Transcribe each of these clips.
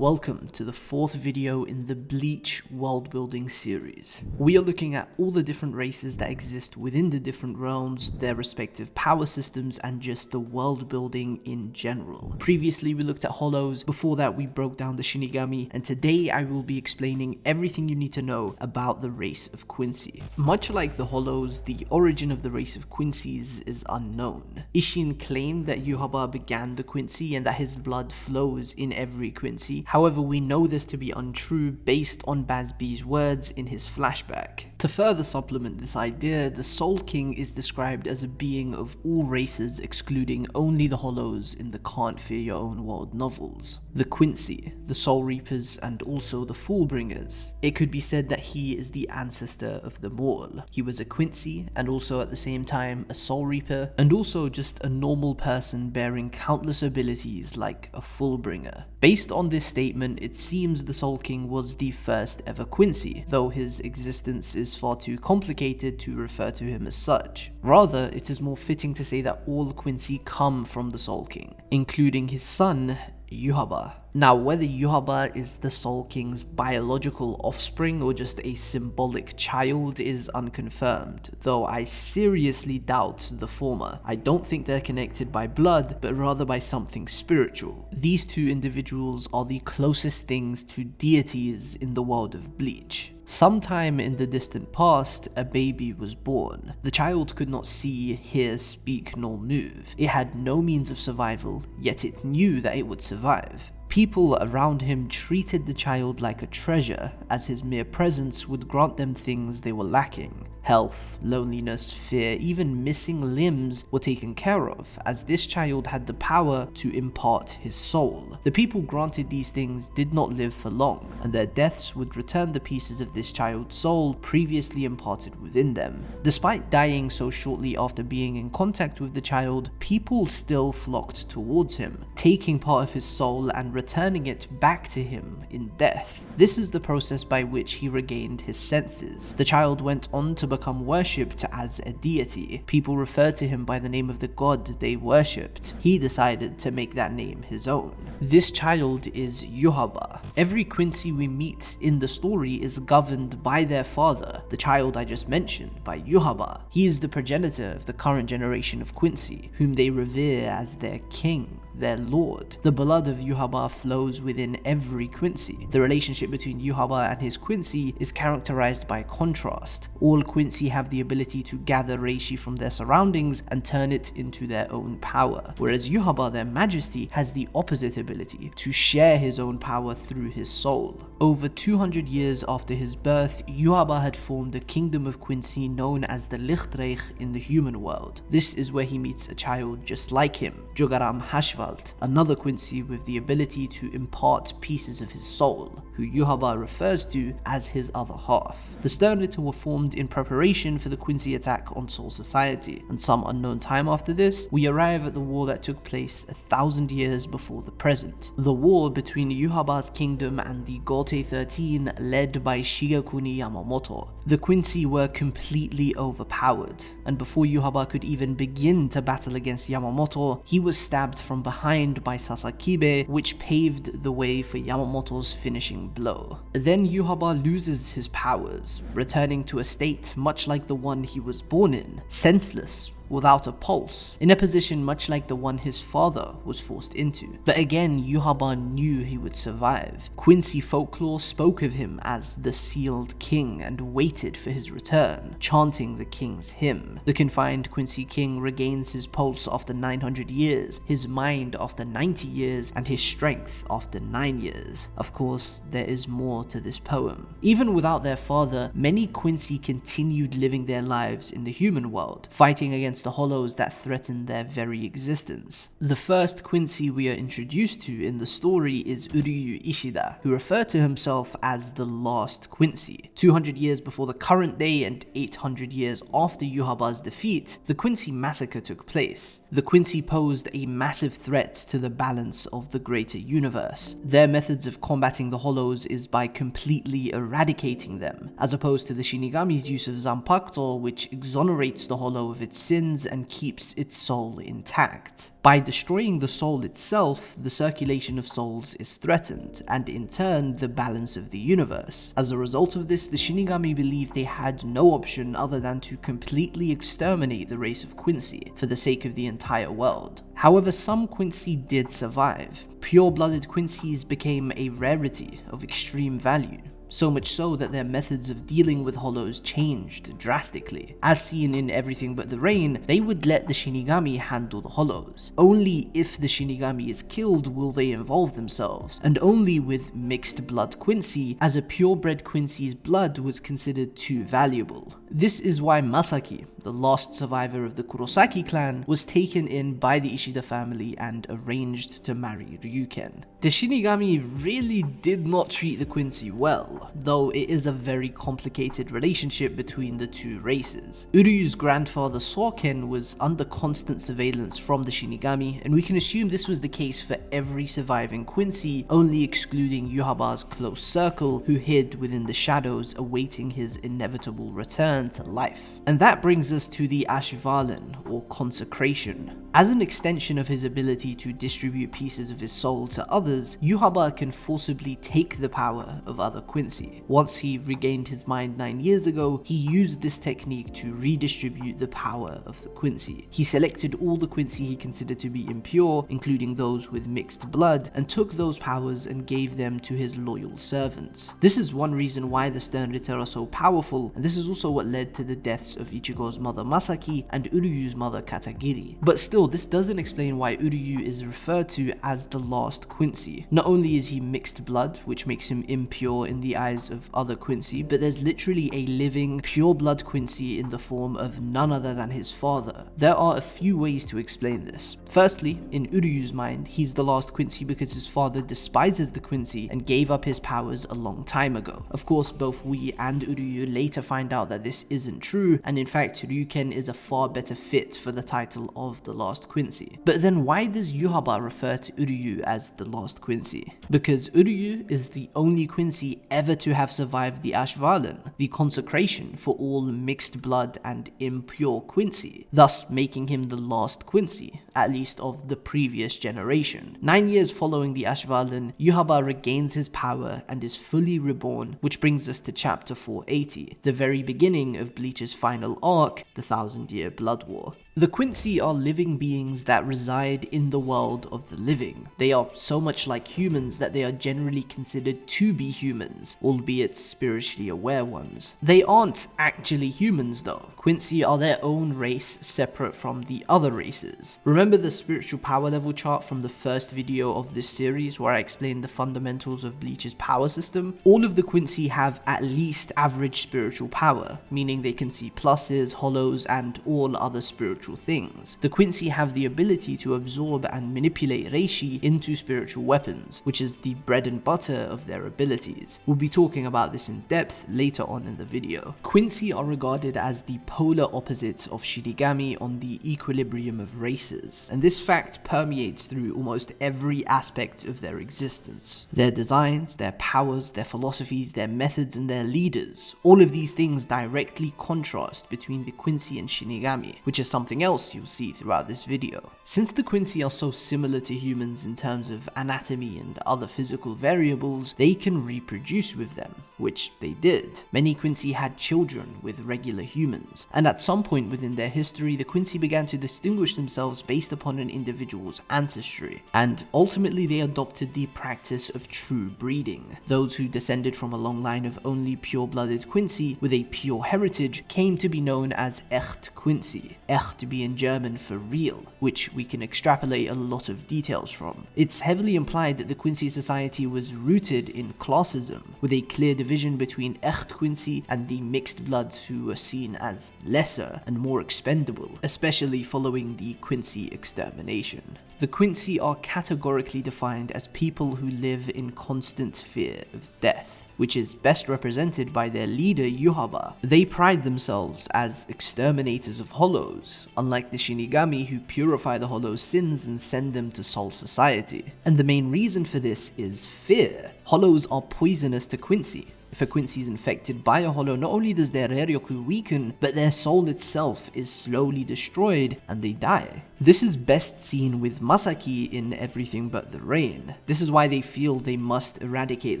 Welcome to the fourth video in the Bleach Worldbuilding Series. We are looking at all the different races that exist within the different realms, their respective power systems, and just the world building in general. Previously we looked at hollows, before that we broke down the Shinigami, and today I will be explaining everything you need to know about the race of Quincy. Much like the hollows, the origin of the race of Quincy's is unknown. Isshin claimed that Yhwach began the Quincy and that his blood flows in every Quincy. However, we know this to be untrue based on Bazby's words in his flashback. To further supplement this idea, the Soul King is described as a being of all races excluding only the hollows in the Can't Fear Your Own World novels. The Quincy, the Soul Reapers, and also the Fullbringers. It could be said that he is the ancestor of them all. He was a Quincy and also at the same time a Soul Reaper, and also just a normal person bearing countless abilities like a Fullbringer. Based on this statement, it seems the Soul King was the first ever Quincy, though his existence is far too complicated to refer to him as such. Rather, it is more fitting to say that all Quincy come from the Soul King, including his son, Yhwach. Now, whether Yhwach is the Soul King's biological offspring or just a symbolic child is unconfirmed, though I seriously doubt the former. I don't think they're connected by blood, but rather by something spiritual. These two individuals are the closest things to deities in the world of Bleach. Sometime in the distant past, a baby was born. The child could not see, hear, speak, nor move. It had no means of survival, yet it knew that it would survive. People around him treated the child like a treasure, as his mere presence would grant them things they were lacking. Health, loneliness, fear, even missing limbs were taken care of, as this child had the power to impart his soul. The people granted these things did not live for long, and their deaths would return the pieces of this child's soul previously imparted within them. Despite dying so shortly after being in contact with the child, people still flocked towards him, taking part of his soul and returning it back to him in death. This is the process by which he regained his senses. The child went on to become worshipped as a deity. People referred to him by the name of the god they worshipped. He decided to make that name his own. This child is Yhwach. Every Quincy we meet in the story is governed by their father, the child I just mentioned, by Yhwach. He is the progenitor of the current generation of Quincy, whom they revere as their king, their lord. The blood of Yhwach flows within every Quincy. The relationship between Yhwach and his Quincy is characterized by contrast. All Quincy have the ability to gather reishi from their surroundings and turn it into their own power, whereas Yhwach, their majesty, has the opposite ability, to share his own power through his soul. Over 200 years after his birth, Yhwach had formed a kingdom of Quincy known as the Lichtreich in the human world. This is where he meets a child just like him, Jogaram Hashvald, another Quincy with the ability to impart pieces of his soul, who Yhwach refers to as his other half. The Sternritter were formed in preparation for the Quincy attack on Soul Society, and some unknown time after this, we arrive at the war that took place 1,000 years before the present. The war between Yhwach's kingdom and the Gote 13 led by Shigekuni Yamamoto. The Quincy were completely overpowered, and before Yhwach could even begin to battle against Yamamoto, he was stabbed from behind by Sasakibe, which paved the way for Yamamoto's finishing blow. Then Yhwach loses his powers, returning to a state much like the one he was born in, senseless, without a pulse, in a position much like the one his father was forced into. But again, Yhwach knew he would survive. Quincy folklore spoke of him as the sealed king and waited for his return, chanting the king's hymn. The confined Quincy king regains his pulse after 900 years, his mind after 90 years, and his strength after 9 years. Of course, there is more to this poem. Even without their father, many Quincy continued living their lives in the human world, fighting against the hollows that threaten their very existence. The first Quincy we are introduced to in the story is Uryu Ishida, who referred to himself as the last Quincy. 200 years before the current day and 800 years after Yhwach's defeat, the Quincy massacre took place. The Quincy posed a massive threat to the balance of the greater universe. Their methods of combating the hollows is by completely eradicating them, as opposed to the Shinigami's use of Zanpakuto, which exonerates the hollow of its sin retains and keeps its soul intact. By destroying the soul itself, the circulation of souls is threatened, and in turn, the balance of the universe. As a result of this, the Shinigami believed they had no option other than to completely exterminate the race of Quincy for the sake of the entire world. However, some Quincy did survive. Pure-blooded Quincy's became a rarity of extreme value. So much so that their methods of dealing with hollows changed drastically. As seen in Everything But the Rain, they would let the Shinigami handle the hollows. Only if the Shinigami is killed will they involve themselves, and only with mixed blood Quincy, as a purebred Quincy's blood was considered too valuable. This is why Masaki, the last survivor of the Kurosaki clan, was taken in by the Ishida family and arranged to marry Ryuken. The Shinigami really did not treat the Quincy well, though it is a very complicated relationship between the two races. Uryu's grandfather Sorken was under constant surveillance from the Shinigami, and we can assume this was the case for every surviving Quincy, only excluding Yuhaba's close circle, who hid within the shadows awaiting his inevitable return to life. And that brings us to the Ashvalan, or consecration. As an extension of his ability to distribute pieces of his soul to others, Yuhaba can forcibly take the power of other Quincy. Once he regained his mind 9 years ago, he used this technique to redistribute the power of the Quincy. He selected all the Quincy he considered to be impure, including those with mixed blood, and took those powers and gave them to his loyal servants. This is one reason why the Sternritter are so powerful, and this is also what led to the deaths of Ichigo's mother Masaki and Uryu's mother Katagiri. But still, this doesn't explain why Uryu is referred to as the last Quincy. Not only is he mixed blood, which makes him impure in the eyes of other Quincy, but there's literally a living, pure blood Quincy in the form of none other than his father. There are a few ways to explain this. Firstly, in Uryu's mind, he's the last Quincy because his father despises the Quincy and gave up his powers a long time ago. Of course, both we and Uryu later find out that this isn't true, and in fact Ryuken is a far better fit for the title of the last Quincy. But then why does Yuhaba refer to Uryu as the last Quincy? Because Uryu is the only Quincy ever to have survived the Ashvalan, the consecration for all mixed blood and impure Quincy, thus making him the last Quincy, at least of the previous generation. 9 years following the Ashvalan, Yuhaba regains his power and is fully reborn, which brings us to chapter 480, the very beginning of Bleach's final arc, the 1000-Year Blood War. The Quincy are living beings that reside in the world of the living. They are so much like humans that they are generally considered to be humans, albeit spiritually aware ones. They aren't actually humans though. Quincy are their own race separate from the other races. Remember the spiritual power level chart from the first video of this series where I explained the fundamentals of Bleach's power system? All of the Quincy have at least average spiritual power, meaning they can see pluses, hollows, and all other spiritual things. The Quincy have the ability to absorb and manipulate reishi into spiritual weapons, which is the bread and butter of their abilities. We'll be talking about this in depth later on in the video. Quincy are regarded as the polar opposites of Shinigami on the equilibrium of races, and this fact permeates through almost every aspect of their existence. Their designs, their powers, their philosophies, their methods, and their leaders, all of these things directly contrast between the Quincy and Shinigami, which is something else you'll see throughout this video. Since the Quincy are so similar to humans in terms of anatomy and other physical variables, they can reproduce with them, which they did. Many Quincy had children with regular humans, and at some point within their history, the Quincy began to distinguish themselves based upon an individual's ancestry, and ultimately they adopted the practice of true breeding. Those who descended from a long line of only pure-blooded Quincy with a pure heritage came to be known as echt Quincy, echt being German for real, which we can extrapolate a lot of details from. It's heavily implied that the Quincy society was rooted in classism, with a clear division between echt Quincy and the mixed bloods who were seen as lesser and more expendable, especially following the Quincy extermination. The Quincy are categorically defined as people who live in constant fear of death, which is best represented by their leader Yuhaba. They pride themselves as exterminators of hollows, unlike the Shinigami who purify the hollows' sins and send them to Soul Society. And the main reason for this is fear. Hollows are poisonous to Quincy. If a Quincy is infected by a hollow, not only does their Reiryoku weaken, but their soul itself is slowly destroyed and they die. This is best seen with Masaki in Everything But the Rain. This is why they feel they must eradicate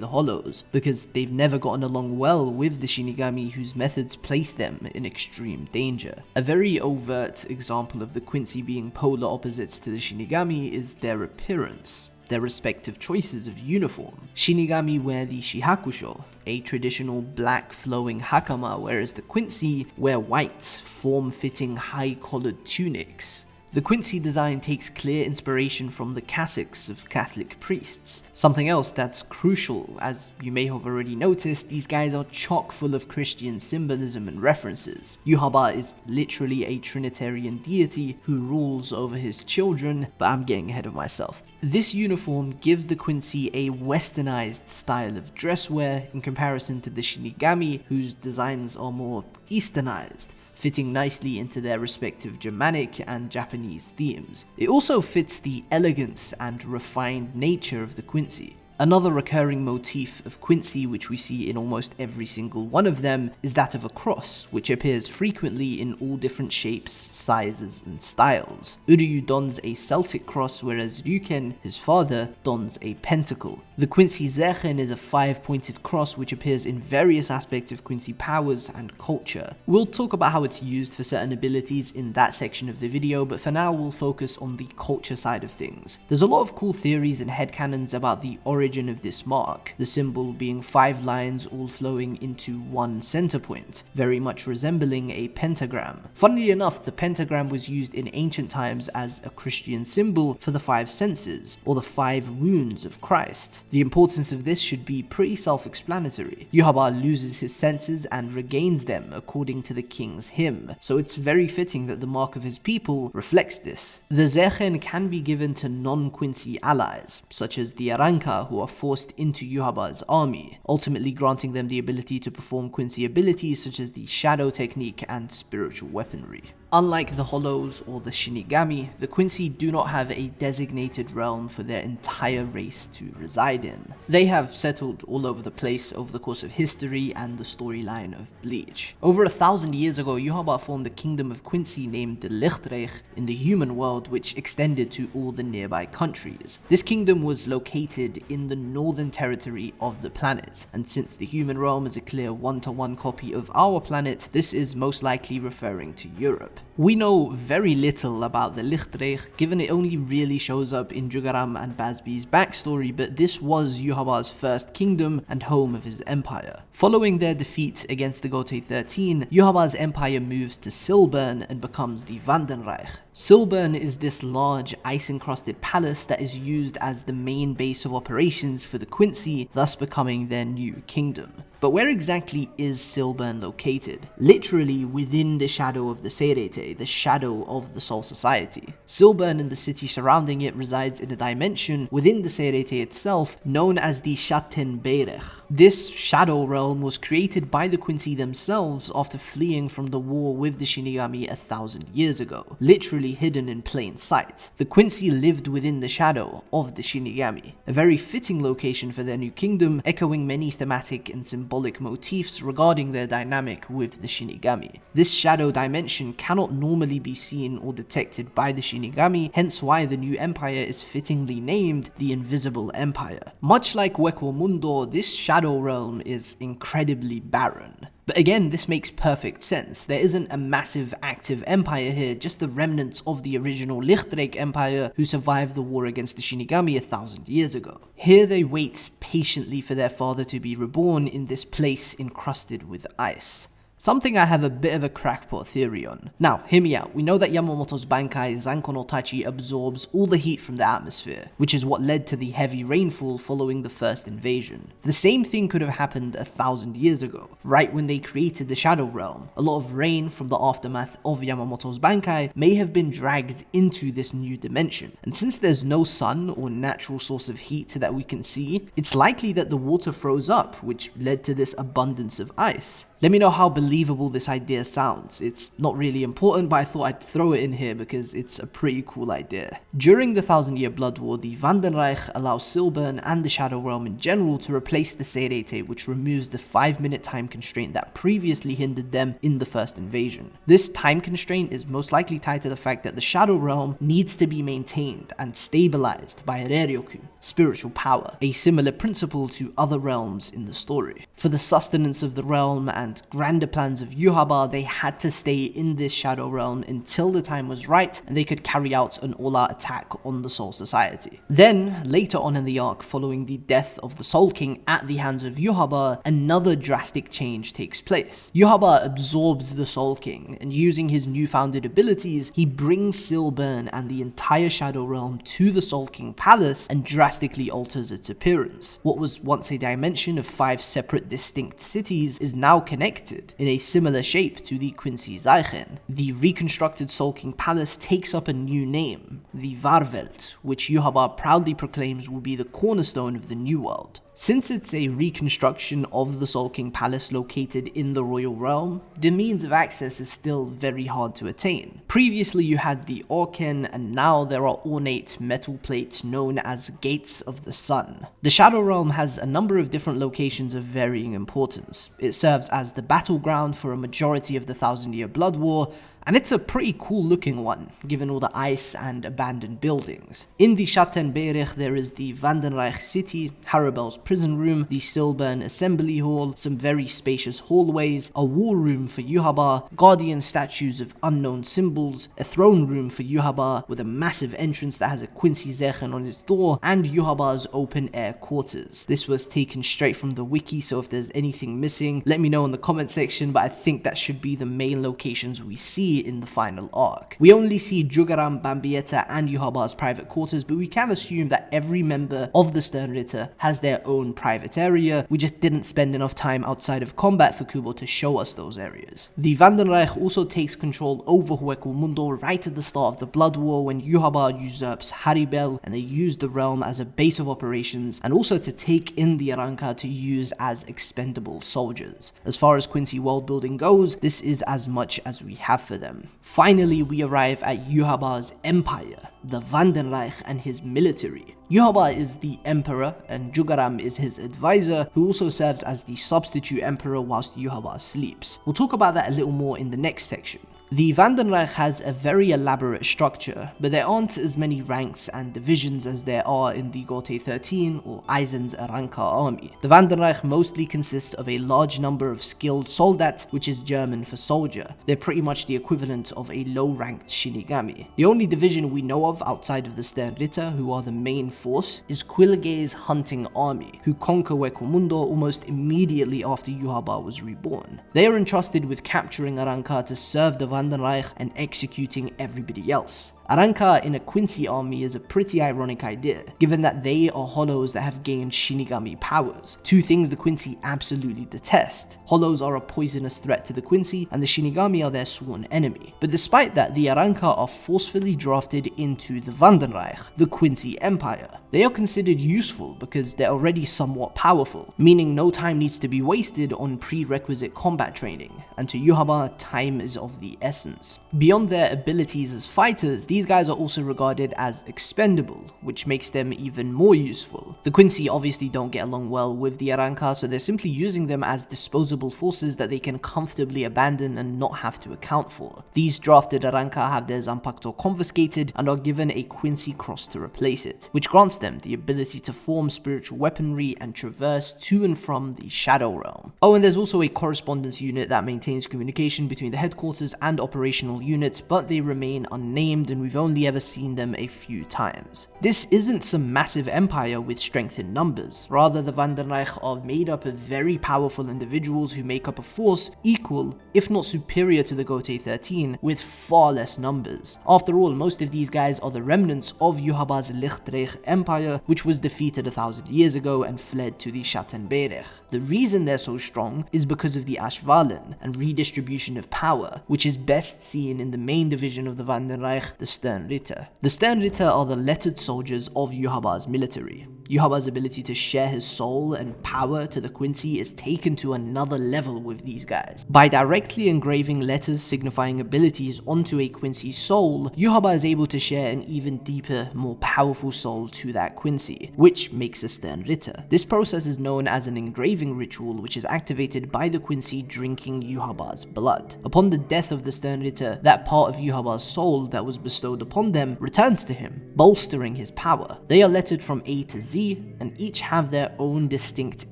the hollows, because they've never gotten along well with the Shinigami whose methods place them in extreme danger. A very overt example of the Quincy being polar opposites to the Shinigami is their appearance, their respective choices of uniform. Shinigami wear the shihakusho, a traditional black flowing hakama, whereas the Quincy wear white, form-fitting high-collared tunics. The Quincy design takes clear inspiration from the cassocks of Catholic priests. Something else that's crucial, as you may have already noticed, these guys are chock full of Christian symbolism and references. Yhwach is literally a Trinitarian deity who rules over his children, but I'm getting ahead of myself. This uniform gives the Quincy a westernized style of dress wear in comparison to the Shinigami, whose designs are more easternized, fitting nicely into their respective Germanic and Japanese themes. It also fits the elegance and refined nature of the Quincy. Another recurring motif of Quincy, which we see in almost every single one of them, is that of a cross, which appears frequently in all different shapes, sizes, and styles. Uryu dons a Celtic cross, whereas Ryuken, his father, dons a pentacle. The Quincy Zechen is a 5-pointed cross which appears in various aspects of Quincy powers and culture. We'll talk about how it's used for certain abilities in that section of the video, but for now we'll focus on the culture side of things. There's a lot of cool theories and headcanons about the origin of this mark, the symbol being 5 lines all flowing into one center point, very much resembling a pentagram. Funnily enough, the pentagram was used in ancient times as a Christian symbol for the 5 senses, or the 5 runes of Christ. The importance of this should be pretty self-explanatory. Yhwach loses his senses and regains them according to the king's hymn, so it's very fitting that the mark of his people reflects this. The Zechen can be given to non-Quincy allies, such as the Aranka, who are forced into Yhwach's army, ultimately granting them the ability to perform Quincy abilities such as the shadow technique and spiritual weaponry. Unlike the Hollows or the Shinigami, the Quincy do not have a designated realm for their entire race to reside in. They have settled all over the place over the course of history and the storyline of Bleach. Over 1,000 years ago, Yhwach formed the kingdom of Quincy named the Lichtreich in the human world, which extended to all the nearby countries. This kingdom was located in the northern territory of the planet, and since the human realm is a clear one-to-one copy of our planet, this is most likely referring to Europe. We know very little about the Lichtreich, given it only really shows up in Jugaram and Bazby's backstory, but this was Yhwach's first kingdom and home of his empire. Following their defeat against the Gotei 13, Yhwach's empire moves to Silburn and becomes the Wandenreich. Silburn is this large ice-encrusted palace that is used as the main base of operations for the Quincy, thus becoming their new kingdom. But where exactly is Silburn located? Literally within the shadow of the Serete, the shadow of the Soul Society. Silburn and the city surrounding it resides in a dimension within the Serete itself known as the Schattenberg. This shadow realm was created by the Quincy themselves after fleeing from the war with the Shinigami 1,000 years ago, literally hidden in plain sight. The Quincy lived within the shadow of the Shinigami, a very fitting location for their new kingdom, echoing many thematic and symbolic motifs regarding their dynamic with the Shinigami. This shadow dimension cannot normally be seen or detected by the Shinigami, hence why the new empire is fittingly named the Invisible Empire. Much like Hueco Mundo, this shadow realm is incredibly barren. But again, this makes perfect sense. There isn't a massive active empire here, just the remnants of the original Lichtreich Empire who survived the war against the Shinigami 1,000 years ago. Here they wait patiently for their father to be reborn in this place encrusted with ice. Something I have a bit of a crackpot theory on. Now, hear me out. We know that Yamamoto's Bankai Zanko no Tachi absorbs all the heat from the atmosphere, which is what led to the heavy rainfall following the first invasion. The same thing could have happened 1,000 years ago, right when they created the Shadow Realm. A lot of rain from the aftermath of Yamamoto's Bankai may have been dragged into this new dimension. And since there's no sun or natural source of heat that we can see, it's likely that the water froze up, which led to this abundance of ice. Let me know how believable unbelievable this idea sounds. It's not really important, but I thought I'd throw it in here because it's a pretty cool idea. During the 1000-Year Blood War, the Wandenreich allows Silburn and the Shadow Realm in general to replace the Serete, which removes the 5-minute time constraint that previously hindered them in the first invasion. This time constraint is most likely tied to the fact that the Shadow Realm needs to be maintained and stabilized by Reryoku, spiritual power, a similar principle to other realms in the story. For the sustenance of the realm and grander plans of Yhwach, they had to stay in this Shadow Realm until the time was right and they could carry out an all-out attack on the Soul Society. Then, later on in the arc, following the death of the Soul King at the hands of Yhwach, another drastic change takes place. Yhwach absorbs the Soul King, and using his newfounded abilities, he brings Silburn and the entire Shadow Realm to the Soul King Palace and drastically alters its appearance. What was once a dimension of 5 separate distinct cities is now connected in a similar shape to the Quincy Zeichen. The reconstructed Soul King Palace takes up a new name, the Warwelt, which Yhwach proudly proclaims will be the cornerstone of the New World. Since it's a reconstruction of the Soul King Palace located in the Royal Realm, the means of access is still very hard to attain. Previously you had the Orken, and now there are ornate metal plates known as Gates of the Sun. The Shadow Realm has a number of different locations of varying importance. It serves as the battleground for a majority of the 1000-Year Blood War, and it's a pretty cool looking one, given all the ice and abandoned buildings. In the Schattenberg there is the Wandenreich City, Harabel's prison room, the Silburn Assembly Hall, some very spacious hallways, a war room for Yhwach, guardian statues of unknown symbols, a throne room for Yhwach with a massive entrance that has a Quincy Zeichen on its door, and Yhwach's open air quarters. This was taken straight from the wiki, so if there's anything missing, let me know in the comment section, but I think that should be the main locations we see in the final arc. We only see Jugaram, Bambietta and Yhwach's private quarters, but we can assume that every member of the Sternritter has their own private area. We just didn't spend enough time outside of combat for Kubo to show us those areas. The Wandenreich also takes control over Hueco right at the start of the Blood War when Yhwach usurps Haribel, and they use the realm as a base of operations and also to take in the Arrancar to use as expendable soldiers. As far as Quincy world building goes, this is as much as we have for them. Finally, we arrive at Yhwach's empire, the Wandenreich and his military. Yhwach is the emperor and Jugaram is his advisor, who also serves as the substitute emperor whilst Yhwach sleeps. We'll talk about that a little more in the next section. The Wandenreich has a very elaborate structure, but there aren't as many ranks and divisions as there are in the Gothe 13 or Eisen's Arrancar army. The Wandenreich mostly consists of a large number of skilled Soldat, which is German for soldier. They're pretty much the equivalent of a low-ranked Shinigami. The only division we know of outside of the Sternritter, who are the main force, is Quilge's hunting army, who conquer Hueco almost immediately after Yhwach was reborn. They are entrusted with capturing Arrancar to serve the Wandenreich and executing everybody else. Arrancar in a Quincy army is a pretty ironic idea, given that they are hollows that have gained Shinigami powers, two things the Quincy absolutely detest. Hollows are a poisonous threat to the Quincy, and the Shinigami are their sworn enemy. But despite that, the Arrancar are forcefully drafted into the Wandenreich, the Quincy Empire. They are considered useful because they're already somewhat powerful, meaning no time needs to be wasted on prerequisite combat training, and to Yhwach, time is of the essence. Beyond their abilities as fighters, these guys are also regarded as expendable, which makes them even more useful. The Quincy obviously don't get along well with the Arrancar, so they're simply using them as disposable forces that they can comfortably abandon and not have to account for. These drafted Arrancar have their Zanpakuto confiscated and are given a Quincy cross to replace it, which grants them the ability to form spiritual weaponry and traverse to and from the Shadow Realm. Oh, and there's also a correspondence unit that maintains communication between the headquarters and operational units, but they remain unnamed and we've only ever seen them a few times. This isn't some massive empire with strength in numbers, rather the Wandenreich are made up of very powerful individuals who make up a force equal, if not superior to the Gothe 13, with far less numbers. After all, most of these guys are the remnants of Yhwach's Lichtreich Empire, which was defeated 1,000 years ago and fled to the Schattenberg. The reason they're so strong is because of the Ashvalen and redistribution of power, which is best seen in the main division of the Wandenreich, the Sternritter. The Sternritter are the lettered soldiers of Yhwach's military. Yuhaba's ability to share his soul and power to the Quincy is taken to another level with these guys. By directly engraving letters signifying abilities onto a Quincy's soul, Yuhaba is able to share an even deeper, more powerful soul to that Quincy, which makes a Sternritter. This process is known as an engraving ritual, which is activated by the Quincy drinking Yuhaba's blood. Upon the death of the Sternritter, that part of Yuhaba's soul that was bestowed upon them returns to him, bolstering his power. They are lettered from A to Z, and each have their own distinct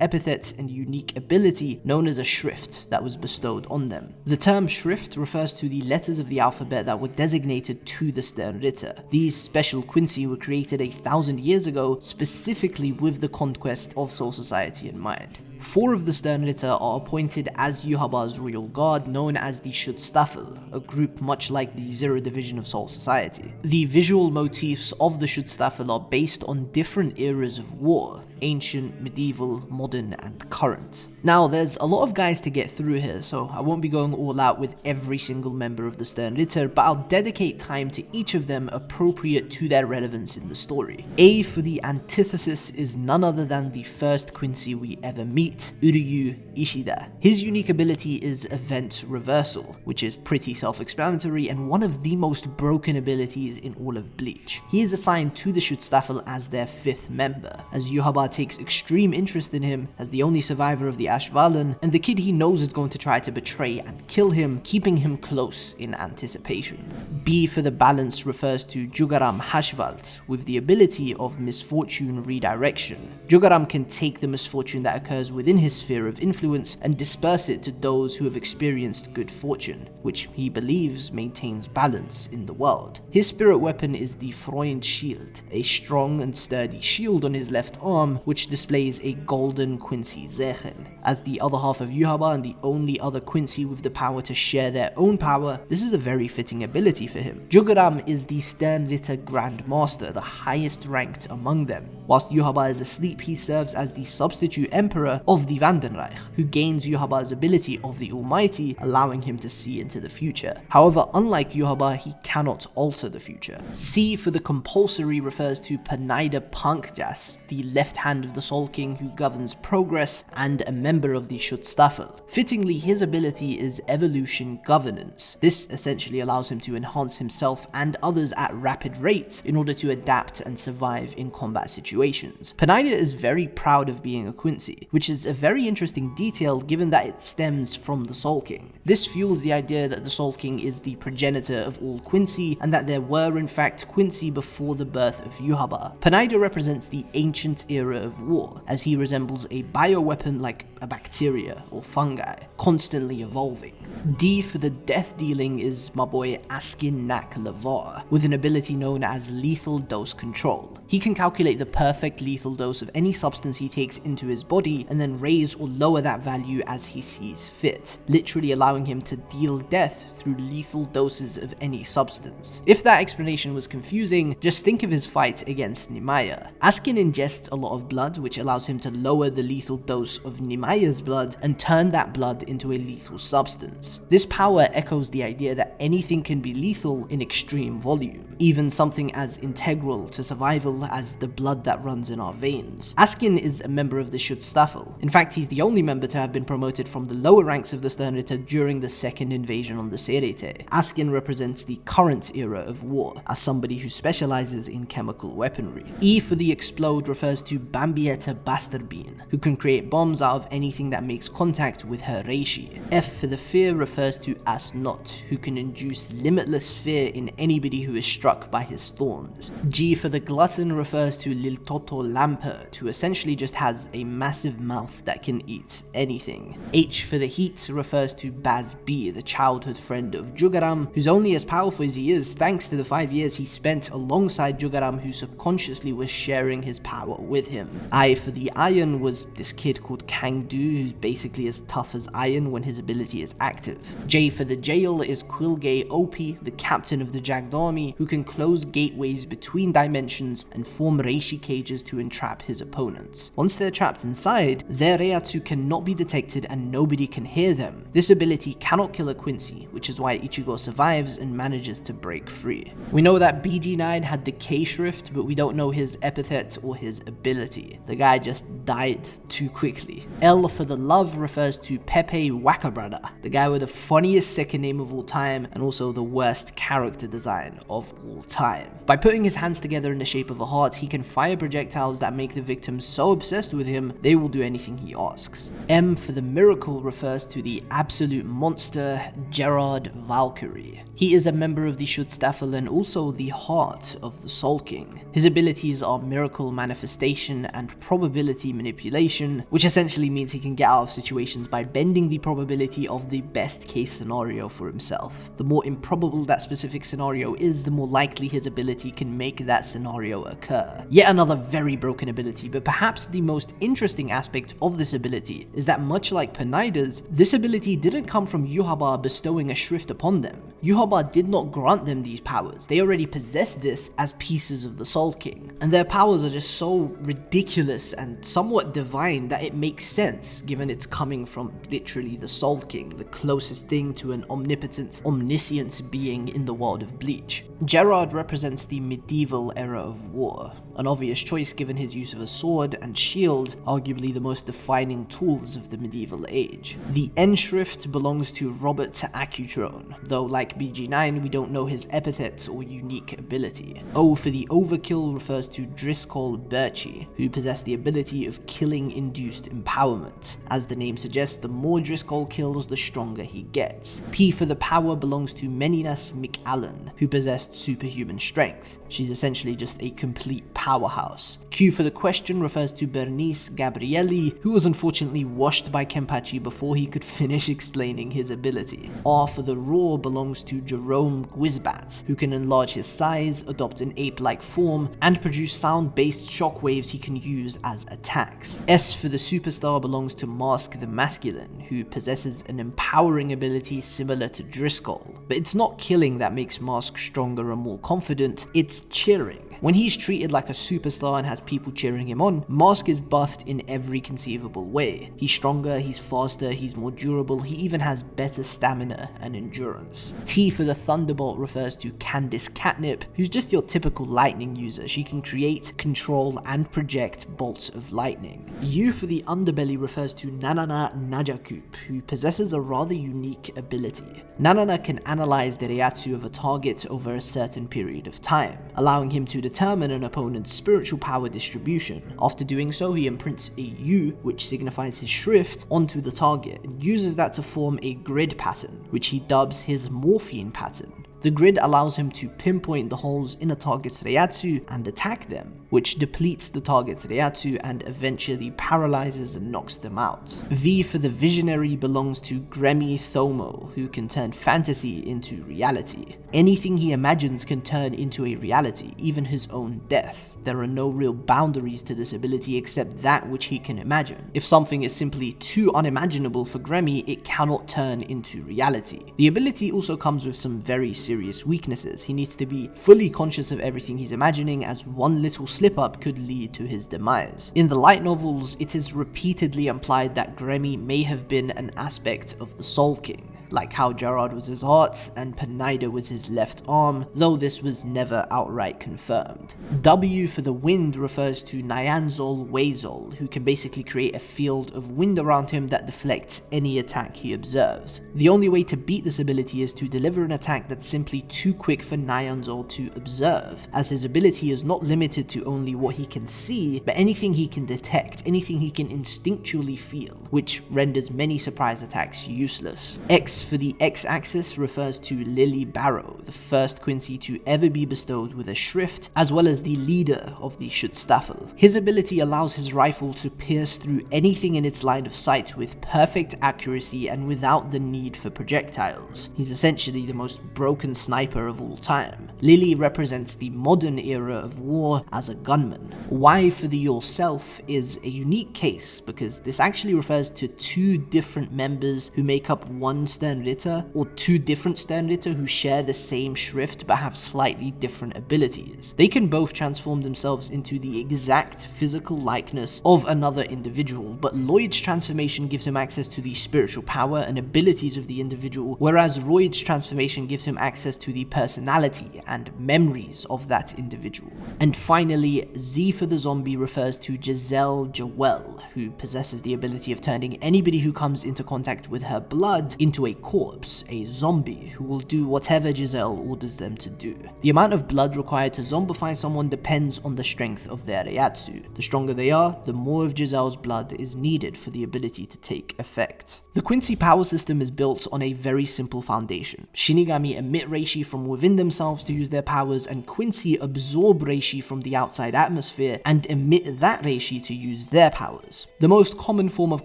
epithet and unique ability known as a shrift that was bestowed on them. The term shrift refers to the letters of the alphabet that were designated to the Sternritter. These special Quincy were created 1,000 years ago specifically with the conquest of Soul Society in mind. 4 of the Sternritter are appointed as Yuhaba's royal guard, known as the Schutzstaffel, a group much like the Zero Division of Soul Society. The visual motifs of the Schutzstaffel are based on different eras of war: ancient, medieval, modern, and current. Now, there's a lot of guys to get through here, so I won't be going all out with every single member of the Sternritter, but I'll dedicate time to each of them appropriate to their relevance in the story. A for the antithesis is none other than the first Quincy we ever meet, Uryu Ishida. His unique ability is Event Reversal, which is pretty self-explanatory and one of the most broken abilities in all of Bleach. He is assigned to the Schutzstaffel as their 5th member, as Yuhaba takes extreme interest in him as the only survivor of the Ashvalan, and the kid he knows is going to try to betray and kill him, keeping him close in anticipation. B for the balance refers to Jugaram Hashvalt, with the ability of misfortune redirection. Jugaram can take the misfortune that occurs within his sphere of influence and disperse it to those who have experienced good fortune, which he believes maintains balance in the world. His spirit weapon is the Freund Shield, a strong and sturdy shield on his left arm, which displays a golden Quincy Zeichen. As the other half of Yuhaba and the only other Quincy with the power to share their own power, this is a very fitting ability for him. Jugaram is the Sternritter Grand Master, the highest ranked among them. Whilst Yuhaba is asleep, he serves as the substitute emperor of the Wandenreich, who gains Yuhaba's ability of the Almighty, allowing him to see into the future. However, unlike Yuhaba, he cannot alter the future. C for the compulsory refers to Panida Punkjas, the left hand of the Soul King who governs progress and a member of the Schutzstaffel. Fittingly, his ability is Evolution Governance. This essentially allows him to enhance himself and others at rapid rates in order to adapt and survive in combat situations. Panida is very proud of being a Quincy, which is a very interesting detail given that it stems from the Soul King. This fuels the idea that the Soul King is the progenitor of all Quincy and that there were in fact Quincy before the birth of Yuhaba. Panida represents the ancient era of war, as he resembles a bioweapon like a bacteria or fungi, constantly evolving. D for the death dealing is my boy Askin Nak Lavar, with an ability known as Lethal Dose Control. He can calculate the perfect lethal dose of any substance he takes into his body and then raise or lower that value as he sees fit, literally allowing him to deal death through lethal doses of any substance. If that explanation was confusing, just think of his fight against Nimaya. Askin ingests a lot of blood, which allows him to lower the lethal dose of Nimaya's blood and turn that blood into a lethal substance. This power echoes the idea that anything can be lethal in extreme volume, even something as integral to survival as the blood that runs in our veins. Askin is a member of the Schutzstaffel. In fact, he's the only member to have been promoted from the lower ranks of the Sternritter during the second invasion on the Serete. Askin represents the current era of war, as somebody who specializes in chemical weaponry. E for the explode refers to Bambietta Basterbeen, who can create bombs out of anything that makes contact with her reishi. F for the fear refers to Asnot, who can induce limitless fear in anybody who is struck by his thorns. G for the glutton refers to Liltoto Lampert, who essentially just has a massive mouth that can eat anything. H for the heat refers to Baz B, the childhood friend of Jugaram, who's only as powerful as he is thanks to the 5 years he spent alongside Jugaram, who subconsciously was sharing his power with him. I for the iron was this kid called Kangdu, who's basically as tough as iron when his ability is active. J for the jail is Quilgay Opie, the captain of the Jagged Army, who can close gateways between dimensions and form reishi cages to entrap his opponents. Once they're trapped inside, Their Reiatsu cannot be detected and nobody can hear them. This ability cannot kill a Quincy, which is why Ichigo survives and manages to break free. We know that BG9 had the K-Shrift, but we don't know his epithet or his ability. The guy just died too quickly. L for the love refers to Pepe Wakabrada, the guy with the funniest second name of all time and also the worst character design of all time. By putting his hands together in the shape of a heart, he can fire projectiles that make the victim so obsessed with him, they will do anything he asks. M for the miracle refers to the absolute monster Gerard Valkyrie. He is a member of the Schutzstaffel and also the heart of the Soul King. His abilities are miracle manifestation and probability manipulation, which essentially means he can get out of situations by bending the probability of the best case scenario for himself. The more improbable that specific scenario is, the more likely his ability can make that scenario occur. Yet another very broken ability, but perhaps the most interesting aspect of this ability is that much like Pinaida's, this ability didn't come from Yhwach bestowing a shrift upon them. Yhwach did not grant them these powers, they already possessed this as pieces of the Soul King. And their powers are just so ridiculous and somewhat divine that it makes sense, given it's coming from literally the Soul King, the closest thing to an omnipotent, omniscient being in the world of Bleach. Gerard represents the medieval era of war, an obvious choice given his use of a sword and shield, arguably the most defining tools of the medieval age. The N-Shrift belongs to Robert Accutrone, though like BG9 we don't know his epithet or unique ability. O for the overkill refers to Driscoll Birchie, who possessed the ability of killing-induced empowerment. As the name suggests, the more Driscoll kills, the stronger he gets. P for the power belongs to Meninas McAllen, who possessed superhuman strength. She's essentially just a complete powerhouse. Q for the question refers to Bernice Gabrielli, who was unfortunately washed by Kenpachi before he could finish explaining his ability. R for the roar belongs to Jerome Guizbat, who can enlarge his size, adopt an ape-like form, and produce sound-based shockwaves he can use as attacks. S for the superstar belongs to Mask the Masculine, who possesses an empowering ability similar to Driscoll. But it's not killing that makes Mask stronger and more confident, it's cheering. When he's treated like a superstar and has people cheering him on, Mask is buffed in every conceivable way. He's stronger, he's faster, he's more durable, he even has better stamina and endurance. T for the Thunderbolt refers to Candice Catnip, who's just your typical lightning user. She can create, control, and project bolts of lightning. U for the Underbelly refers to Nanana Najakup, who possesses a rather unique ability. Nanana can analyze the Reiatsu of a target over a certain period of time, allowing him to determine an opponent's spiritual power distribution. After doing so, he imprints a U, which signifies his shrift, onto the target and uses that to form a grid pattern, which he dubs his Morphine pattern. The grid allows him to pinpoint the holes in a target's Reiatsu and attack them, which depletes the target's Reiatsu and eventually paralyzes and knocks them out. V for the Visionary belongs to Gremi Thomo, who can turn fantasy into reality. Anything he imagines can turn into a reality, even his own death. There are no real boundaries to this ability except that which he can imagine. If something is simply too unimaginable for Gremi, it cannot turn into reality. The ability also comes with some very serious weaknesses. He needs to be fully conscious of everything he's imagining, as one little slip up could lead to his demise. In the light novels, it is repeatedly implied that Gremi may have been an aspect of the Soul King, like how Gerard was his heart and Pinaida was his left arm, though this was never outright confirmed. W for the Wind refers to Nyanzol Weizol, who can basically create a field of wind around him that deflects any attack he observes. The only way to beat this ability is to deliver an attack that's simply too quick for Nyanzol to observe, as his ability is not limited to only what he can see, but anything he can detect, anything he can instinctually feel, which renders many surprise attacks useless. X for the X-axis refers to Lily Barrow, the first Quincy to ever be bestowed with a shrift, as well as the leader of the Schutzstaffel. His ability allows his rifle to pierce through anything in its line of sight with perfect accuracy and without the need for projectiles. He's essentially the most broken sniper of all time. Lily represents the modern era of war as a gunman. Y for the Yourself is a unique case because this actually refers to two different members who make up one Sternritter Sternritter, or two different Sternritter who share the same shrift but have slightly different abilities. They can both transform themselves into the exact physical likeness of another individual, but Lloyd's transformation gives him access to the spiritual power and abilities of the individual, whereas Royd's transformation gives him access to the personality and memories of that individual. And finally, Z for the zombie refers to Giselle Jewel, who possesses the ability of turning anybody who comes into contact with her blood into a corpse, a zombie, who will do whatever Giselle orders them to do. The amount of blood required to zombify someone depends on the strength of their Reiatsu. The stronger they are, the more of Giselle's blood is needed for the ability to take effect. The Quincy power system is built on a very simple foundation. Shinigami emit reishi from within themselves to use their powers, and Quincy absorb reishi from the outside atmosphere and emit that reishi to use their powers. The most common form of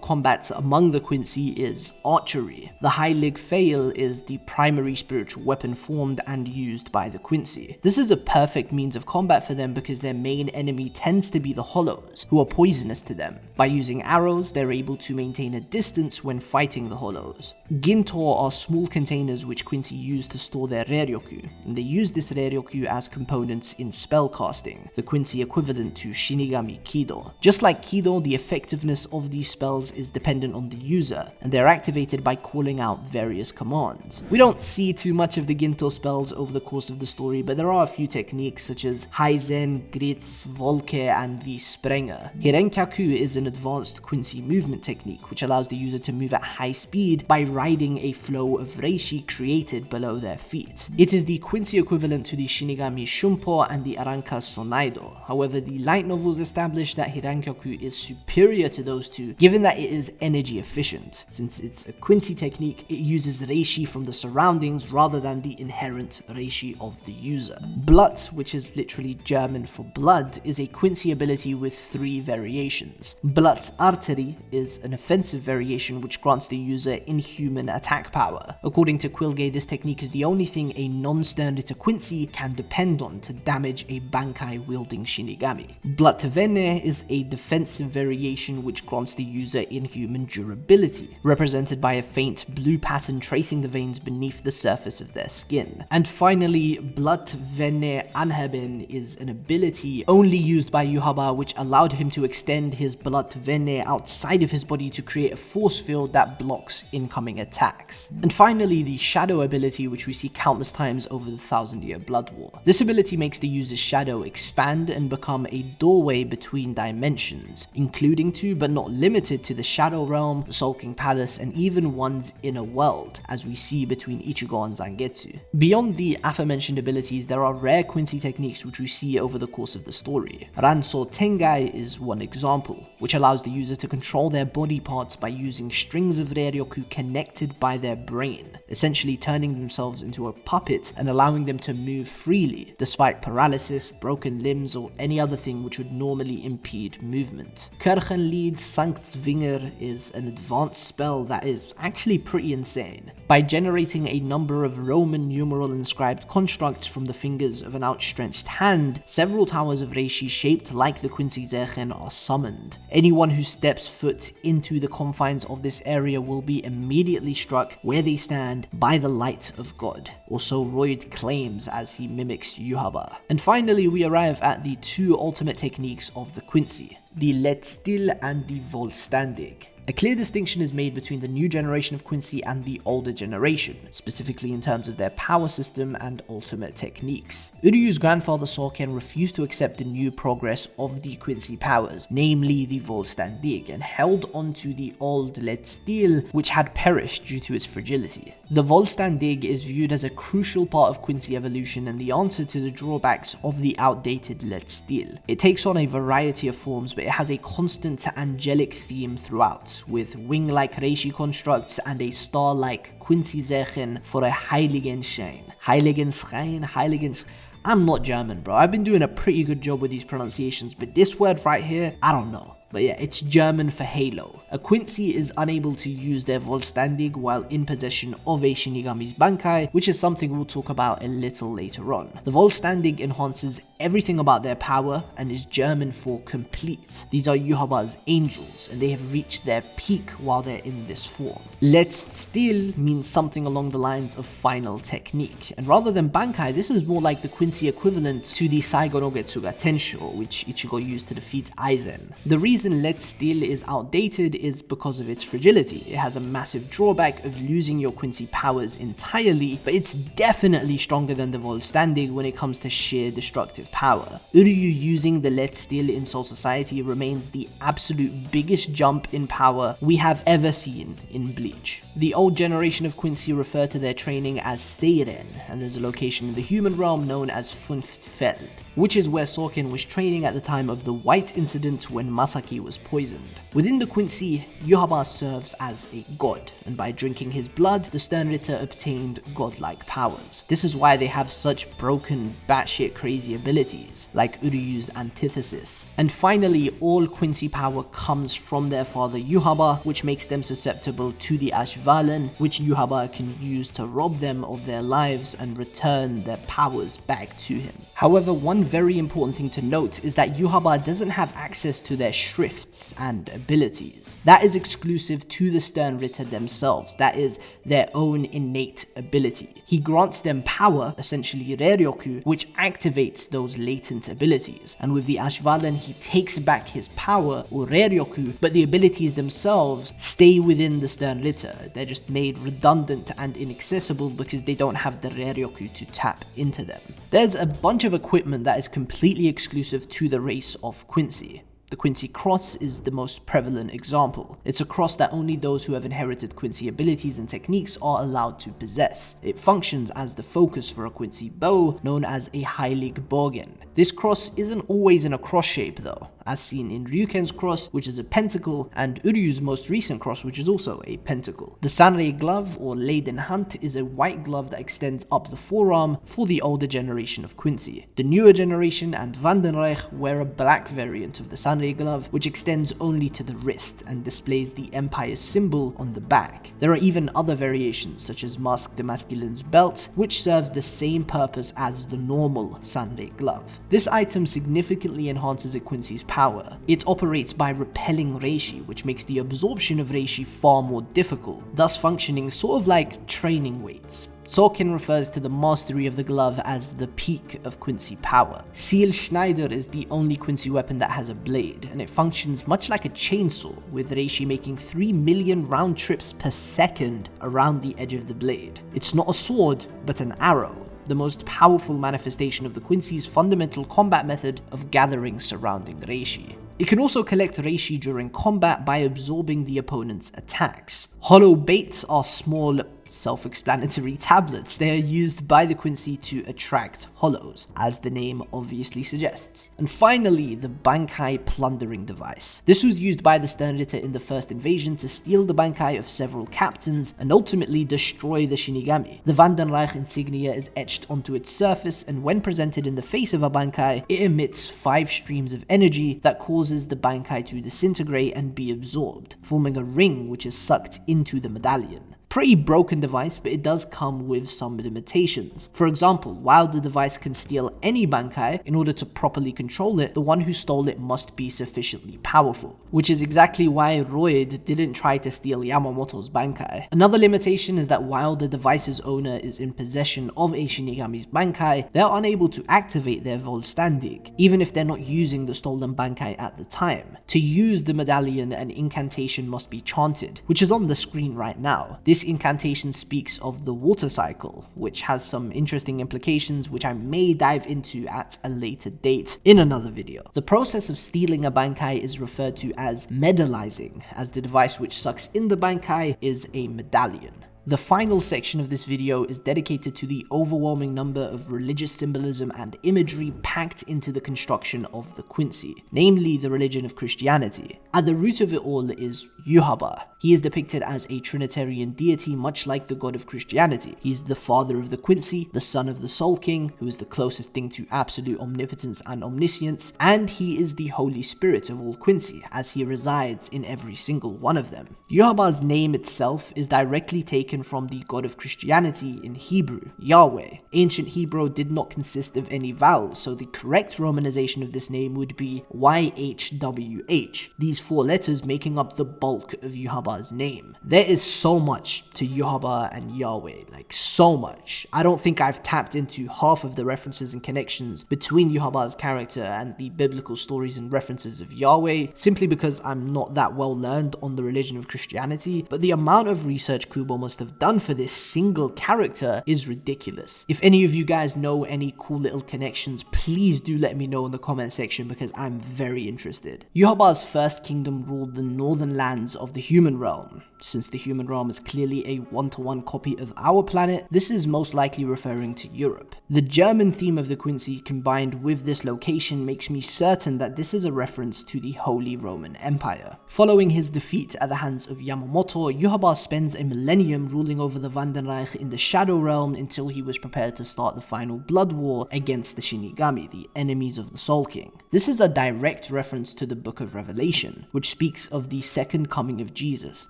combat among the Quincy is archery. The Heilig Pfeil is the primary spiritual weapon formed and used by the Quincy. This is a perfect means of combat for them because their main enemy tends to be the Hollows, who are poisonous to them. By using arrows, they're able to maintain a distance when fighting the Hollows. Ginto are small containers which Quincy use to store their Reiryoku, and they use this Reiryoku as components in spellcasting, the Quincy equivalent to Shinigami Kido. Just like Kido, the effectiveness of these spells is dependent on the user, and they're activated by calling out various commands. We don't see too much of the Ginto spells over the course of the story, but there are a few techniques such as Heizen, Gritz, Volke, and the Sprenger. Hirenkyaku is an advanced Quincy movement technique which allows the user to move at high speed by riding a flow of reishi created below their feet. It is the Quincy equivalent to the Shinigami Shunpo and the Aranka Sonaido. However, the light novels establish that Hirenkyaku is superior to those two, given that it is energy efficient. Since it's a Quincy technique, it uses reishi from the surroundings rather than the inherent reishi of the user. Blut, which is literally German for blood, is a Quincy ability with three variations. Blut's Artery is an offensive variation which grants the user inhuman attack power. According to Quilgay, this technique is the only thing a non-Sternritter Quincy can depend on to damage a Bankai-wielding Shinigami. Blutvene is a defensive variation which grants the user inhuman durability, represented by a faint blue pattern tracing the veins beneath the surface of their skin. And finally, Blutvene Anheben is an ability only used by Yuhaba which allowed him to extend his Blutvene outside of his body to create a force field that blocks incoming attacks. And finally, the Shadow ability, which we see countless times over the 1000-year Blood War. This ability makes the user's shadow expand and become a doorway between dimensions, including to but not limited to the Shadow Realm, the Sulking Palace, and even one's inner world, as we see between Ichigo and Zangetsu. Beyond the aforementioned abilities, there are rare Quincy techniques which we see over the course of the story. Ranso Tengai is one example, which allows the user to control their body parts by using strings of Reiryoku connected by their brain, essentially turning themselves into a puppet and allowing them to move freely, despite paralysis, broken limbs, or any other thing which would normally impede movement. Kirchenlied Sanktzwinger is an advanced spell that is actually pretty insane. By generating a number of Roman numeral inscribed constructs from the fingers of an outstretched hand, several towers of reishi shaped like the Quincy Zechen are summoned. Anyone who steps foot into the confines of this area will be immediately struck where they stand by the light of God, or so Royd claims as he mimics Yuhaba. And finally, we arrive at the two ultimate techniques of the Quincy, the Let Still and the Vollständig. A clear distinction is made between the new generation of Quincy and the older generation, specifically in terms of their power system and ultimate techniques. Uryu's grandfather Sorken refused to accept the new progress of the Quincy powers, namely the Vollständig, and held onto the old Let Still, which had perished due to its fragility. The Vollständig is viewed as a crucial part of Quincy evolution and the answer to the drawbacks of the outdated Let Still. It takes on a variety of forms, but it has a constant angelic theme throughout, with wing-like reishi constructs and a star-like Quincy Zechen for a Heiligenschein. Heiligenschein. I'm not German, bro. I've been doing a pretty good job with these pronunciations, but this word right here, I don't know. But yeah, it's German for halo. A Quincy is unable to use their Vollständig while in possession of a Shinigami's Bankai, which is something we'll talk about a little later on. The Vollständig enhances everything about their power and is German for complete. These are Yuhaba's angels, and they have reached their peak while they're in this form. Let's still means something along the lines of final technique, and rather than Bankai, this is more like the Quincy equivalent to the Saigo no Getsuga Tensho, which Ichigo used to defeat Aizen. The reason Let's Still is outdated is because of its fragility. It has a massive drawback of losing your Quincy powers entirely, but it's definitely stronger than the Vollständig when it comes to sheer destructive power. Uryu using the Let's Still in Soul Society remains the absolute biggest jump in power we have ever seen in Bleach. The old generation of Quincy refer to their training as Seiren, and there's a location in the human realm known as Fünftfeld, which is where Sorkin was training at the time of the White Incident when Masaki was poisoned. Within the Quincy, Yuhaba serves as a god, and by drinking his blood, the Sternritter obtained godlike powers. This is why they have such broken, batshit crazy abilities, like Uryu's antithesis. And finally, all Quincy power comes from their father Yuhaba, which makes them susceptible to the Ashvalen, which Yuhaba can use to rob them of their lives and return their powers back to him. However, one very important thing to note is that Yuhaba doesn't have access to their shrifts and abilities. That is exclusive to the Sternritter themselves, that is their own innate ability. He grants them power, essentially Reryoku, which activates those latent abilities. And with the Ashvalen, he takes back his power, or Reryoku, but the abilities themselves stay within the Sternritter. They're just made redundant and inaccessible because they don't have the Reryoku to tap into them. There's a bunch of equipment that is completely exclusive to the race of Quincy. The Quincy cross is the most prevalent example. It's a cross that only those who have inherited Quincy abilities and techniques are allowed to possess. It functions as the focus for a Quincy bow, known as a Heilig Bogen. This cross isn't always in a cross shape though, as seen in Ryuken's cross, which is a pentacle, and Uryu's most recent cross, which is also a pentacle. The Sanrei glove, or Leiden Hand, is a white glove that extends up the forearm for the older generation of Quincy. The newer generation and Wandenreich wear a black variant of the Sanrei glove, which extends only to the wrist and displays the Empire's symbol on the back. There are even other variations, such as Mask the Masculine's belt, which serves the same purpose as the normal Sanrei glove. This item significantly enhances a Quincy's power. It operates by repelling reishi, which makes the absorption of reishi far more difficult, thus functioning sort of like training weights. Sorkin refers to the mastery of the glove as the peak of Quincy power. Seal Schneider is the only Quincy weapon that has a blade, and it functions much like a chainsaw, with reishi making 3 million round trips per second around the edge of the blade. It's not a sword, but an arrow, the most powerful manifestation of the Quincy's fundamental combat method of gathering surrounding reishi. It can also collect reishi during combat by absorbing the opponent's attacks. Hollow baits are small, self-explanatory tablets. They are used by the Quincy to attract hollows, as the name obviously suggests. And finally, the Bankai plundering device. This was used by the Sternritter in the first invasion to steal the Bankai of several captains and ultimately destroy the Shinigami. The Wandenreich insignia is etched onto its surface, and when presented in the face of a Bankai, it emits 5 streams of energy that causes the Bankai to disintegrate and be absorbed, forming a ring which is sucked into the medallion. Pretty broken device, but it does come with some limitations. For example, while the device can steal any Bankai, in order to properly control it, the one who stole it must be sufficiently powerful, which is exactly why Roid didn't try to steal Yamamoto's Bankai. Another limitation is that while the device's owner is in possession of a Shinigami's Bankai, they're unable to activate their Vollständig, even if they're not using the stolen Bankai at the time. To use the medallion, an incantation must be chanted, which is on the screen right now. This incantation speaks of the water cycle, which has some interesting implications which I may dive into at a later date in another video. The process of stealing a Bankai is referred to as medalizing, as the device which sucks in the Bankai is a medallion. The final section of this video is dedicated to the overwhelming number of religious symbolism and imagery packed into the construction of the Quincy, namely the religion of Christianity. At the root of it all is Yuhaba. He is depicted as a Trinitarian deity, much like the god of Christianity. He's the father of the Quincy, the son of the Soul King, who is the closest thing to absolute omnipotence and omniscience, and he is the Holy Spirit of all Quincy, as he resides in every single one of them. Yuhaba's name itself is directly taken from the god of Christianity in Hebrew, Yahweh. Ancient Hebrew did not consist of any vowels, so the correct romanization of this name would be YHWH, these 4 letters making up the bulk of Yuhaba's name. There is so much to Yuhaba and Yahweh, like so much. I don't think I've tapped into half of the references and connections between Yuhaba's character and the biblical stories and references of Yahweh, simply because I'm not that well learned on the religion of Christianity, but the amount of research Kubo must have done for this single character is ridiculous. If any of you guys know any cool little connections, please do let me know in the comment section because I'm very interested. Yuhaba's first kingdom ruled the northern lands of the human realm. Since the human realm is clearly a one-to-one copy of our planet, this is most likely referring to Europe. The German theme of the Quincy combined with this location makes me certain that this is a reference to the Holy Roman Empire. Following his defeat at the hands of Yamamoto, Yuhaba spends a millennium ruling over the Wandenreich in the Shadow Realm until he was prepared to start the final blood war against the Shinigami, the enemies of the Soul King. This is a direct reference to the Book of Revelation, which speaks of the second coming of Jesus,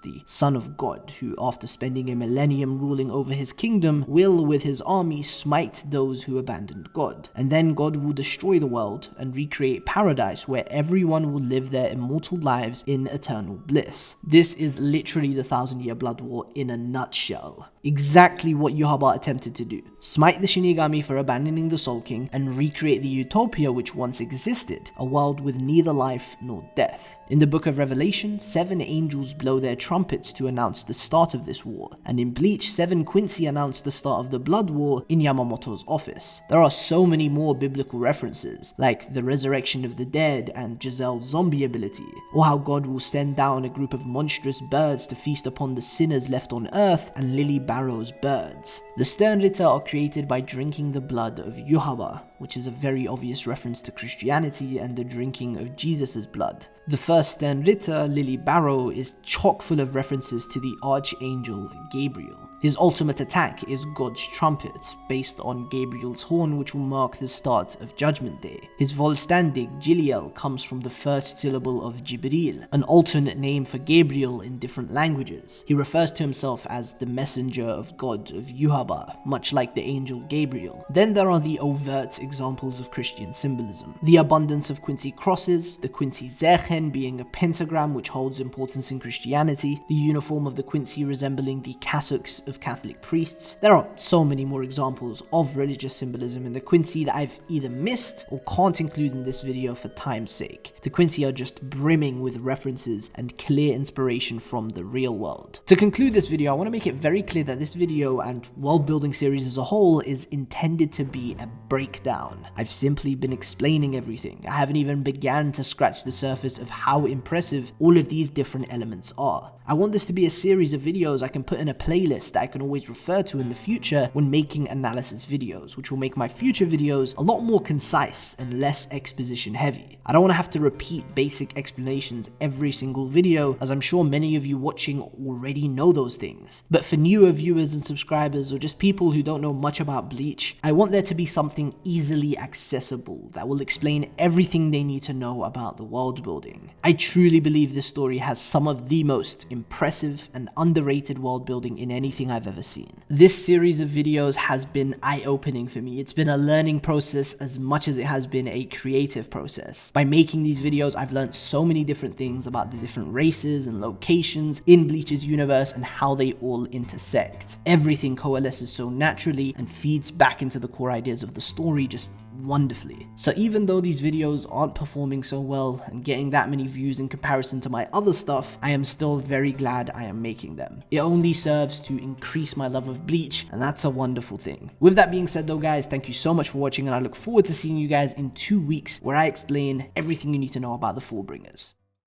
the Son of God, who after spending a millennium ruling over his kingdom, will with his army smite those who abandoned God. And then God will destroy the world and recreate paradise where everyone will live their immortal lives in eternal bliss. This is literally the 1,000-year blood war in a nutshell. Exactly what Yuhaba attempted to do. Smite the Shinigami for abandoning the Soul King and recreate the utopia which once existed, a world with neither life nor death. In the Book of Revelation, 7 angels blow their trumpets to announce the start of this war, and in Bleach, 7 Quincy announced the start of the Blood War in Yamamoto's office. There are so many more biblical references, like the resurrection of the dead and Giselle's zombie ability, or how God will send down a group of monstrous birds to feast upon the sinners left on earth, and Lily Barrow's birds. The Sternritter are created by drinking the blood of Yuhaba, which is a very obvious reference to Christianity and the drinking of Jesus' blood. The first Sternritter, Lily Barrow, is chock full of references to the Archangel Gabriel. His ultimate attack is God's trumpet, based on Gabriel's horn, which will mark the start of Judgment Day. His Volstandig, Giliel, comes from the first syllable of Jibril, an alternate name for Gabriel in different languages. He refers to himself as the messenger of God of Yuhaba, much like the angel Gabriel. Then there are the overt examples of Christian symbolism. The abundance of Quincy crosses, the Quincy Zechen being a pentagram which holds importance in Christianity, the uniform of the Quincy resembling the cassocks of Catholic priests. There are so many more examples of religious symbolism in the Quincy that I've either missed or can't include in this video for time's sake. The Quincy are just brimming with references and clear inspiration from the real world. To conclude this video, I want to make it very clear that this video and world building series as a whole is intended to be a breakdown. I've simply been explaining everything. I haven't even began to scratch the surface of how impressive all of these different elements are. I want this to be a series of videos I can put in a playlist that I can always refer to in the future when making analysis videos, which will make my future videos a lot more concise and less exposition heavy. I don't want to have to repeat basic explanations every single video, as I'm sure many of you watching already know those things. But for newer viewers and subscribers, or just people who don't know much about Bleach, I want there to be something easily accessible that will explain everything they need to know about the world building. I truly believe this story has some of the most impressive and underrated world building in anything I've ever seen. This series of videos has been eye-opening for me. It's been a learning process as much as it has been a creative process. By making these videos, I've learned so many different things about the different races and locations in Bleach's universe and how they all intersect. Everything coalesces so naturally and feeds back into the core ideas of the story just wonderfully. So even though these videos aren't performing so well and getting that many views in comparison to my other stuff, I am still very glad I am making them. It only serves to increase my love of Bleach, and that's a wonderful thing. With that being said though guys, thank you so much for watching, and I look forward to seeing you guys in 2 weeks where I explain everything you need to know about the Fullbringers.